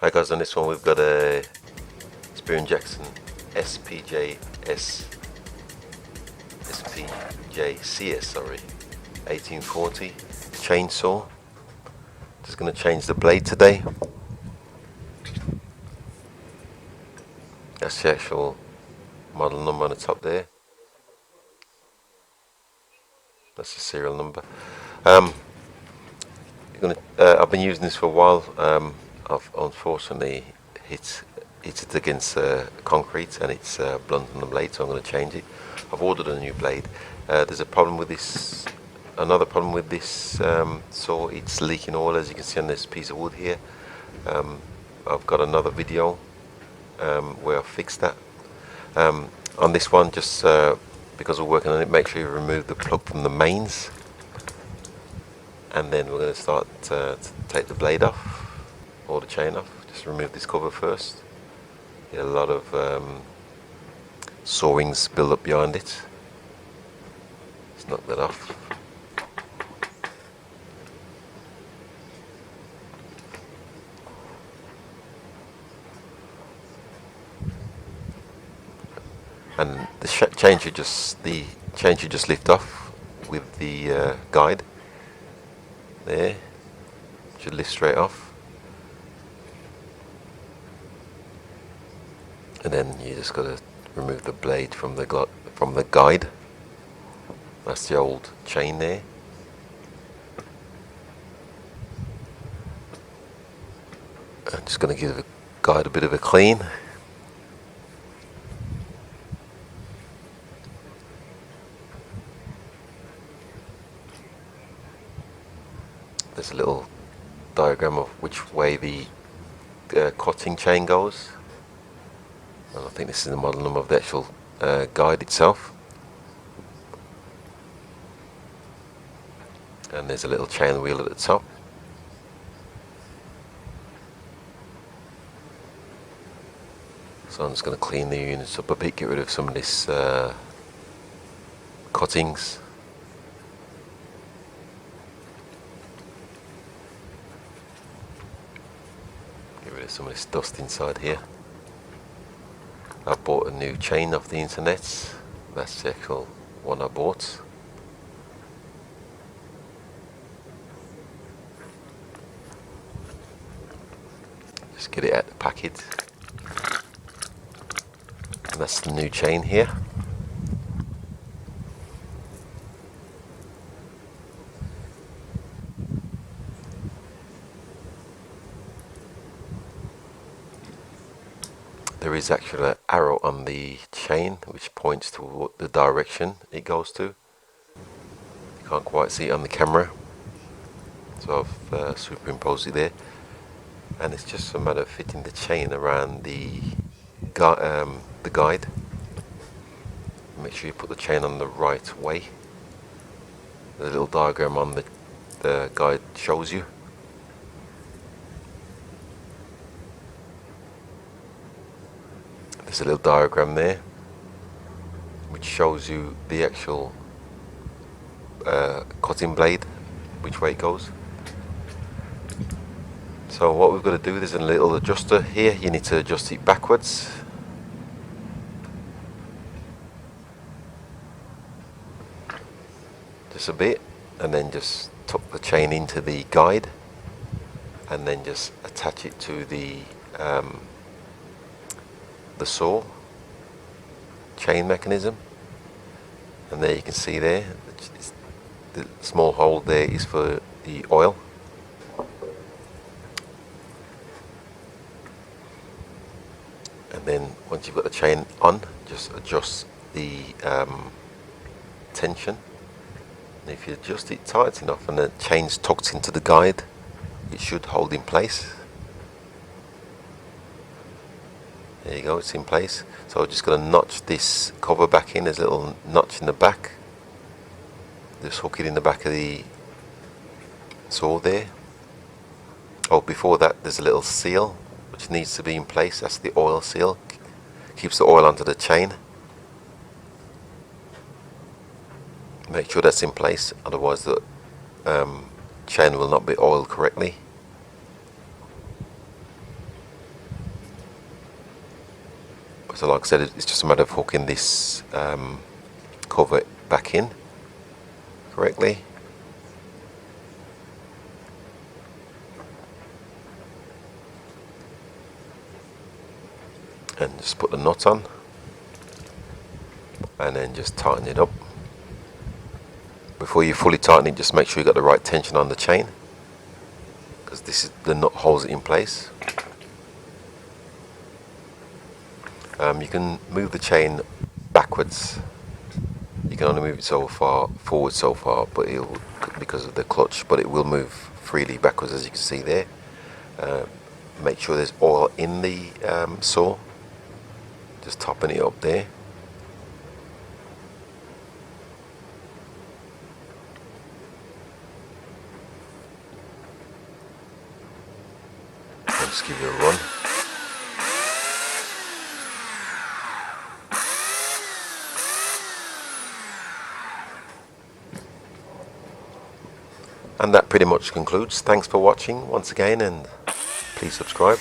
Hi guys, on this one we've got a Spear & Jackson SPJCS, sorry, 1840 chainsaw. Just going to change the blade today. That's the actual model number on the top there. That's the serial number. I've been using this for a while. I've unfortunately hit it against concrete and it's blunt on the blade, so I'm going to change it. I've ordered a new blade. There's a problem with this. Another problem with this saw, it's leaking oil, as you can see on this piece of wood here. I've got another video where I fixed that. On this one, just because we're working on it, make sure you remove the plug from the mains, and then we're going to start to take the blade off or the chain off. Just remove this cover first. Get a lot of saw rings build up behind it. Let's knock that off. And the chain should just lift off with the guide. There, should lift straight off, and then you just got to remove the blade from the guide. That's the old chain there. I'm just going to give the guide a bit of a clean. There's a little diagram of which way the cutting chain goes, and I think this is the model number of the actual guide itself. And there's a little chain wheel at the top. So I'm just going to clean the units up a bit, get rid of some of this cuttings. Some of this dust inside here. I bought a new chain off the internet. That's the actual one I bought. Just get it out the packet. And that's the new chain here. There is actually an arrow on the chain which points to the direction it goes to. You can't quite see it on the camera, so I've superimposed it there. And it's just a matter of fitting the chain around the guide. Make sure you put the chain on the right way. The little diagram on the guide shows you. There's a little diagram there which shows you the actual cutting blade, which way it goes. So what we've got to do, there's a little adjuster here. You need to adjust it backwards. Just a bit, and then just tuck the chain into the guide, and then just attach it to the saw chain mechanism. And there you can see there, the small hole there is for the oil. And then once you've got the chain on, just adjust the tension. And if you adjust it tight enough and the chain's tucked into the guide, it should hold in place. There you go, it's in place. So I'm just going to notch this cover back in. There's a little notch in the back. Just hook it in the back of the saw there. Oh, before that there's a little seal which needs to be in place. That's the oil seal. Keeps the oil onto the chain. Make sure that's in place, otherwise the chain will not be oiled correctly. So like I said, it's just a matter of hooking this cover back in correctly. And just put the nut on and then just tighten it up. Before you fully tighten it, just make sure you got the right tension on the chain, because this is the nut holds it in place. You can move the chain backwards. You can only move it so far forward so far, but it'll, because of the clutch, but it will move freely backwards, as you can see there. Make sure there's oil in the saw, just topping it up there. And just give it a run. And that pretty much concludes. Thanks for watching once again, and please subscribe.